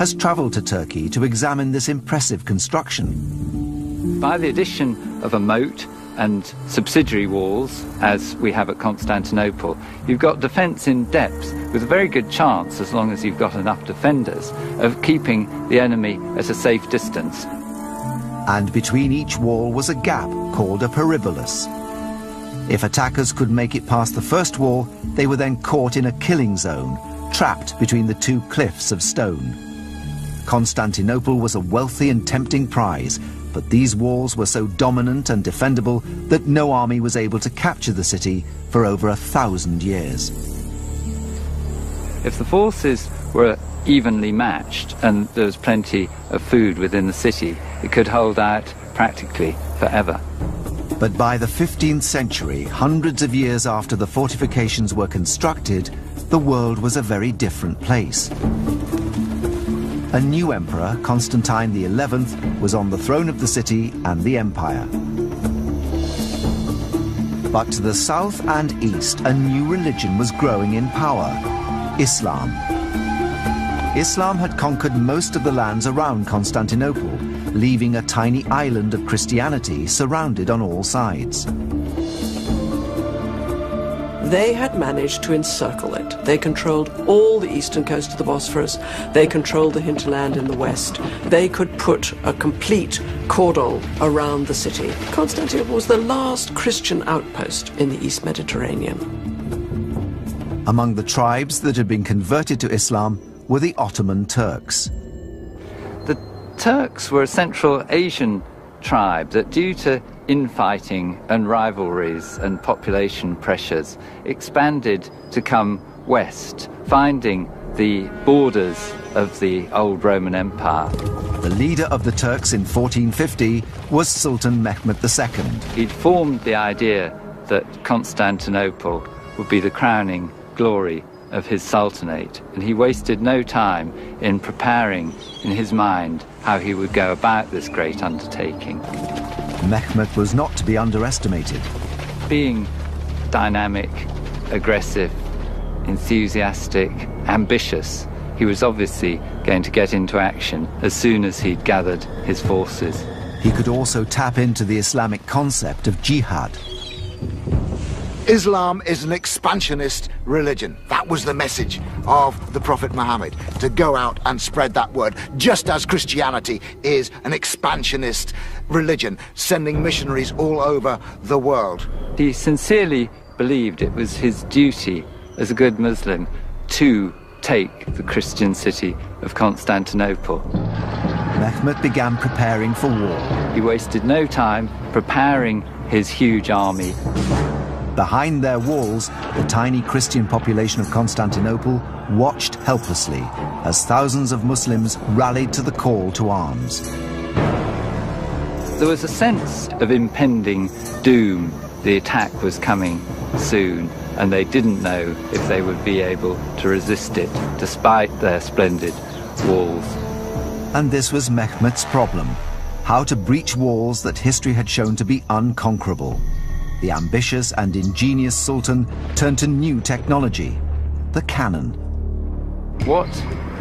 has travelled to Turkey to examine this impressive construction. By the addition of a moat and subsidiary walls, as we have at Constantinople, you've got defence in depth with a very good chance, as long as you've got enough defenders, of keeping the enemy at a safe distance. And between each wall was a gap called a peribolus. If attackers could make it past the first wall, they were then caught in a killing zone, trapped between the two cliffs of stone. Constantinople was a wealthy and tempting prize, but these walls were so dominant and defendable that no army was able to capture the city for over 1,000 years. If the forces were evenly matched and there was plenty of food within the city, it could hold out practically forever. But by the 15th century, hundreds of years after the fortifications were constructed, the world was a very different place. A new emperor, Constantine XI, was on the throne of the city and the empire. But to the south and east, a new religion was growing in power: Islam. Islam had conquered most of the lands around Constantinople, leaving a tiny island of Christianity surrounded on all sides. They had managed to encircle it. They controlled all the eastern coast of the Bosphorus. They controlled the hinterland in the west. They could put a complete cordon around the city. Constantinople was the last Christian outpost in the East Mediterranean. Among the tribes that had been converted to Islam were the Ottoman Turks. The Turks were a Central Asian tribe that, due to infighting and rivalries and population pressures, expanded to come west, finding the borders of the old Roman Empire. The leader of the Turks in 1450 was Sultan Mehmed II. He'd formed the idea that Constantinople would be the crowning glory of his sultanate, and he wasted no time in preparing in his mind how he would go about this great undertaking. Mehmed was not to be underestimated. Being dynamic, aggressive, enthusiastic, ambitious, he was obviously going to get into action as soon as he'd gathered his forces. He could also tap into the Islamic concept of jihad. Islam is an expansionist religion. That was the message of the Prophet Muhammad, to go out and spread that word, just as Christianity is an expansionist religion, sending missionaries all over the world. He sincerely believed it was his duty as a good Muslim to take the Christian city of Constantinople. Mehmed began preparing for war. He wasted no time preparing his huge army. Behind their walls, the tiny Christian population of Constantinople watched helplessly as thousands of Muslims rallied to the call to arms. There was a sense of impending doom. The attack was coming soon, and they didn't know if they would be able to resist it, despite their splendid walls. And this was Mehmed's problem: how to breach walls that history had shown to be unconquerable. The ambitious and ingenious Sultan turned to new technology: the cannon. What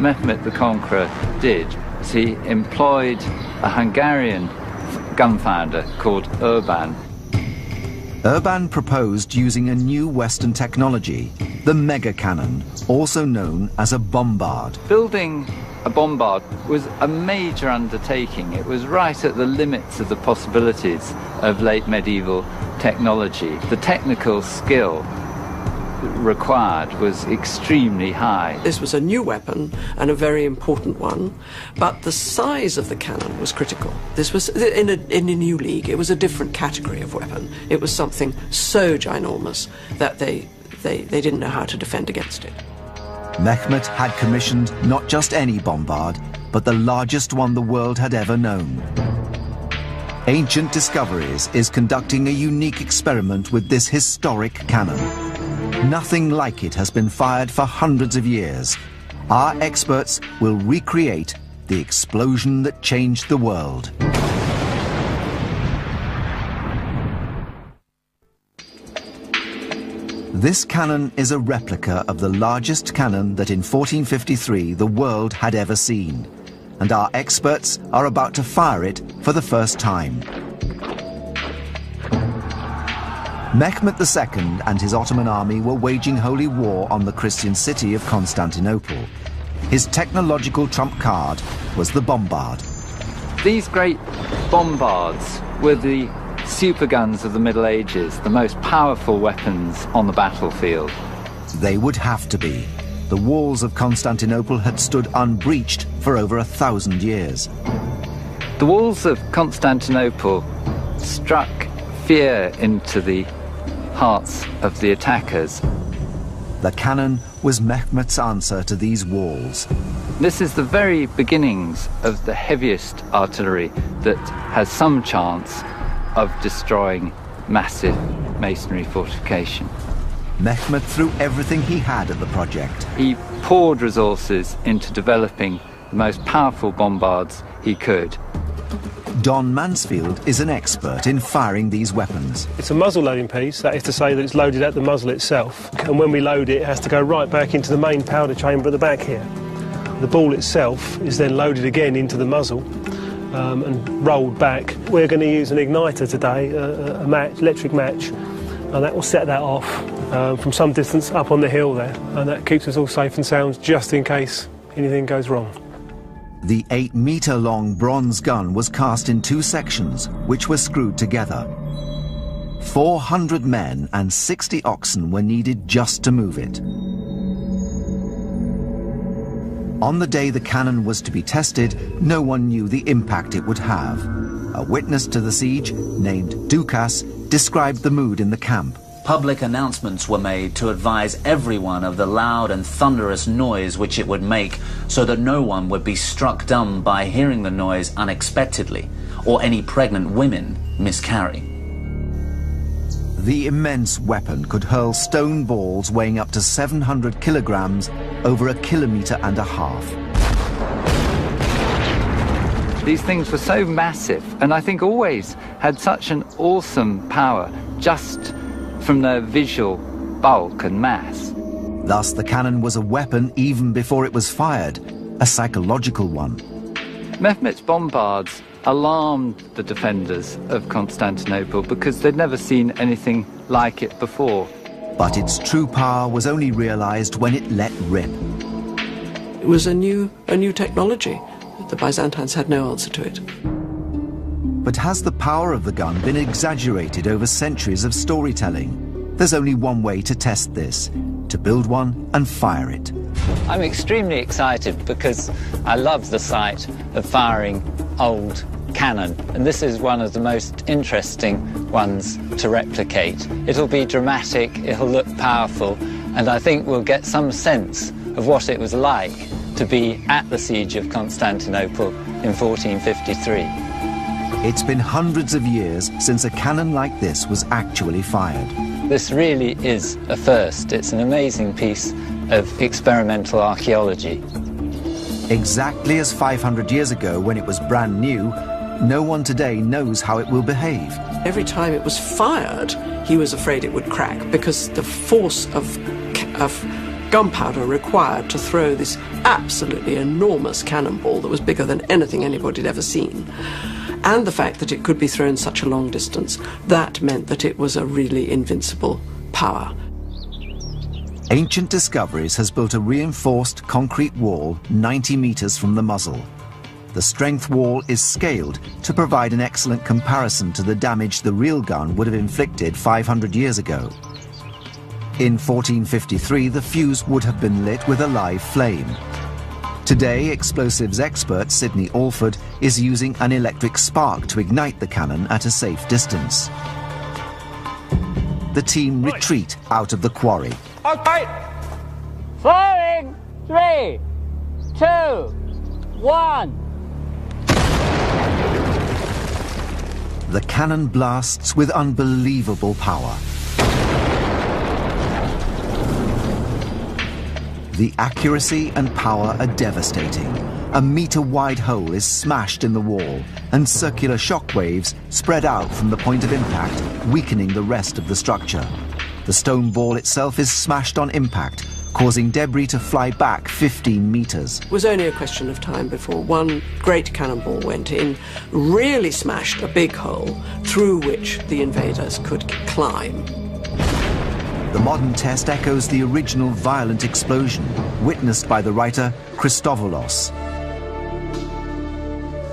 Mehmed the Conqueror did was he employed a Hungarian gun founder called Urban. Urban proposed using a new Western technology, the mega cannon, also known as a bombard. Building a bombard was a major undertaking. It was right at the limits of the possibilities of late medieval technology. The technical skill required was extremely high. This was a new weapon and a very important one, but the size of the cannon was critical. This was in a new league. It was a different category of weapon. It was something so ginormous that they didn't know how to defend against it. Mehmed had commissioned not just any bombard, but the largest one the world had ever known. Ancient Discoveries is conducting a unique experiment with this historic cannon. Nothing like it has been fired for hundreds of years. Our experts will recreate the explosion that changed the world. This cannon is a replica of the largest cannon that in 1453 the world had ever seen, and our experts are about to fire it for the first time. Mehmed II and his Ottoman army were waging holy war on the Christian city of Constantinople. His technological trump card was the bombard. These great bombards were the superguns of the Middle Ages, the most powerful weapons on the battlefield. They would have to be. The walls of Constantinople had stood unbreached for over 1,000 years. The walls of Constantinople struck fear into the hearts of the attackers. The cannon was Mehmed's answer to these walls. This is the very beginnings of the heaviest artillery that has some chance of destroying massive masonry fortification. Mehmed threw everything he had at the project. He poured resources into developing the most powerful bombards he could. Don Mansfield is an expert in firing these weapons. It's a muzzle loading piece, that is to say that it's loaded at the muzzle itself. And when we load it, it has to go right back into the main powder chamber at the back here. The ball itself is then loaded again into the muzzle and rolled back. We're going to use an igniter today, a match, electric match, and that will set that off from some distance up on the hill there, and that keeps us all safe and sound just in case anything goes wrong. The 8-metre-long bronze gun was cast in 2 sections, which were screwed together. 400 men and 60 oxen were needed just to move it. On the day the cannon was to be tested, no one knew the impact it would have. A witness to the siege, named Dukas, described the mood in the camp. Public announcements were made to advise everyone of the loud and thunderous noise which it would make, so that no one would be struck dumb by hearing the noise unexpectedly, or any pregnant women miscarry. The immense weapon could hurl stone balls weighing up to 700 kilograms over 1.5 kilometers. These things were so massive, and I think always had such an awesome power just from their visual bulk and mass. Thus, the cannon was a weapon even before it was fired, a psychological one. Mehmed's bombards alarmed the defenders of Constantinople because they'd never seen anything like it before. But its true power was only realized when it let rip. It was a new technology. The Byzantines had no answer to it. But has the power of the gun been exaggerated over centuries of storytelling? There's only one way to test this: to build one and fire it. I'm extremely excited because I love the sight of firing old cannon, and this is one of the most interesting ones to replicate. It'll be dramatic, it'll look powerful, and I think we'll get some sense of what it was like to be at the siege of Constantinople in 1453. It's been hundreds of years since a cannon like this was actually fired. This really is a first. It's an amazing piece of experimental archaeology. Exactly as 500 years ago when it was brand new, no one today knows how it will behave. Every time it was fired, he was afraid it would crack because the force of gunpowder required to throw this absolutely enormous cannonball that was bigger than anything anybody had ever seen, and the fact that it could be thrown such a long distance, that meant that it was a really invincible power. Ancient Discoveries has built a reinforced concrete wall 90 meters from the muzzle. The strength wall is scaled to provide an excellent comparison to the damage the real gun would have inflicted 500 years ago. In 1453, the fuse would have been lit with a live flame. Today, explosives expert Sidney Alford is using an electric spark to ignite the cannon at a safe distance. The team retreat out of the quarry. Okay. Firing! 3, 2, 1. The cannon blasts with unbelievable power. The accuracy and power are devastating. A meter-wide hole is smashed in the wall, and circular shock waves spread out from the point of impact, weakening the rest of the structure. The stone ball itself is smashed on impact, causing debris to fly back 15 meters. It was only a question of time before one great cannonball went in, really smashed a big hole through which the invaders could climb. The modern test echoes the original violent explosion, witnessed by the writer Christopoulos.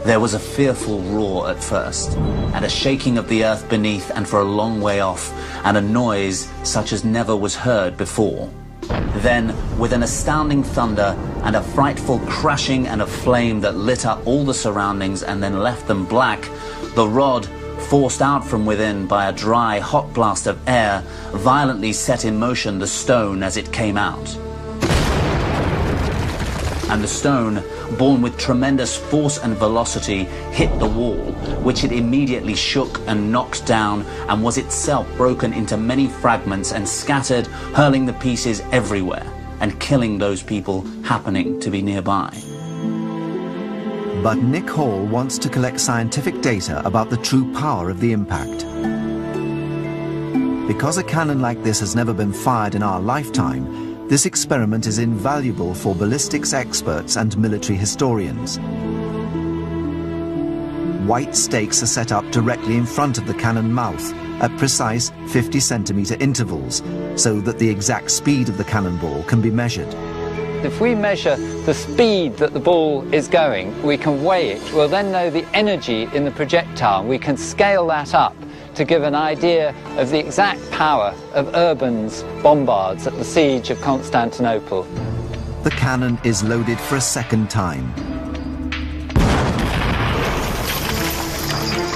There was a fearful roar at first, and a shaking of the earth beneath and for a long way off, and a noise such as never was heard before. Then, with an astounding thunder and a frightful crashing and a flame that lit up all the surroundings and then left them black, the rod, forced out from within by a dry, hot blast of air, violently set in motion the stone as it came out. And the stone, borne with tremendous force and velocity, hit the wall, which it immediately shook and knocked down, and was itself broken into many fragments and scattered, hurling the pieces everywhere, and killing those people happening to be nearby. But Nick Hall wants to collect scientific data about the true power of the impact. Because a cannon like this has never been fired in our lifetime, this experiment is invaluable for ballistics experts and military historians. White stakes are set up directly in front of the cannon mouth at precise 50-centimeter intervals, so that the exact speed of the cannonball can be measured. If we measure the speed that the ball is going, we can weigh it. We'll then know the energy in the projectile. We can scale that up to give an idea of the exact power of Urban's bombards at the siege of Constantinople. The cannon is loaded for a second time.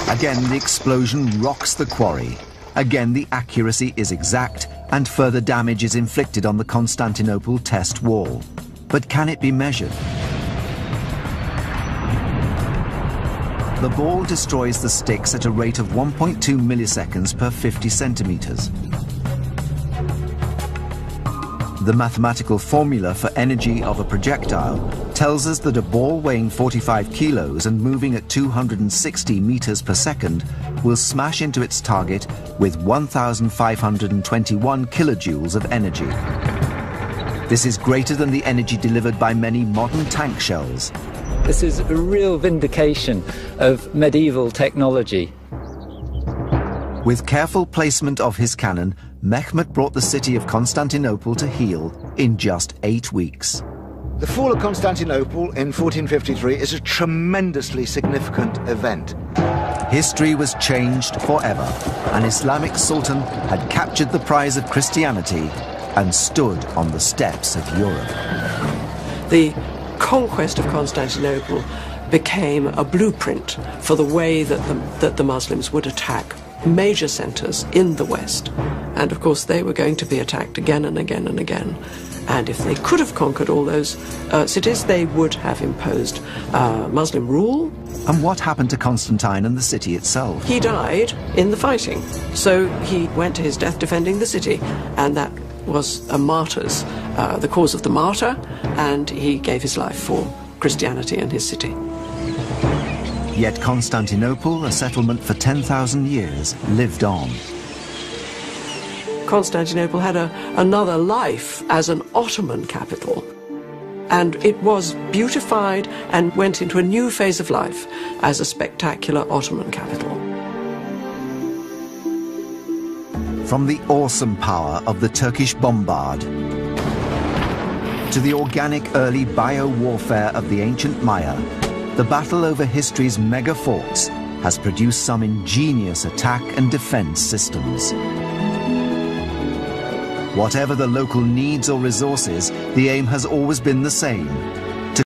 Again, the explosion rocks the quarry. Again, the accuracy is exact, and further damage is inflicted on the Constantinople test wall. But can it be measured? The ball destroys the sticks at a rate of 1.2 milliseconds per 50 centimeters. The mathematical formula for energy of a projectile tells us that a ball weighing 45 kilos and moving at 260 meters per second will smash into its target with 1,521 kilojoules of energy. This is greater than the energy delivered by many modern tank shells. This is a real vindication of medieval technology. With careful placement of his cannon, Mehmet brought the city of Constantinople to heel in just 8 weeks. The fall of Constantinople in 1453 is a tremendously significant event. History was changed forever. An Islamic sultan had captured the prize of Christianity and stood on the steps of Europe. The conquest of Constantinople became a blueprint for the way that the Muslims would attack major centers in the West. And of course they were going to be attacked again and again and again. And if they could have conquered all those cities, they would have imposed Muslim rule. And what happened to Constantine and the city itself? He died in the fighting. So he went to his death defending the city, and that was a martyr's, the cause of the martyr, and he gave his life for Christianity and his city. Yet Constantinople, a settlement for 10,000 years, lived on. Constantinople had another life as an Ottoman capital, and it was beautified and went into a new phase of life as a spectacular Ottoman capital. From the awesome power of the Turkish bombard to the organic early bio-warfare of the ancient Maya, the battle over history's mega forts has produced some ingenious attack and defense systems. Whatever the local needs or resources, the aim has always been the same: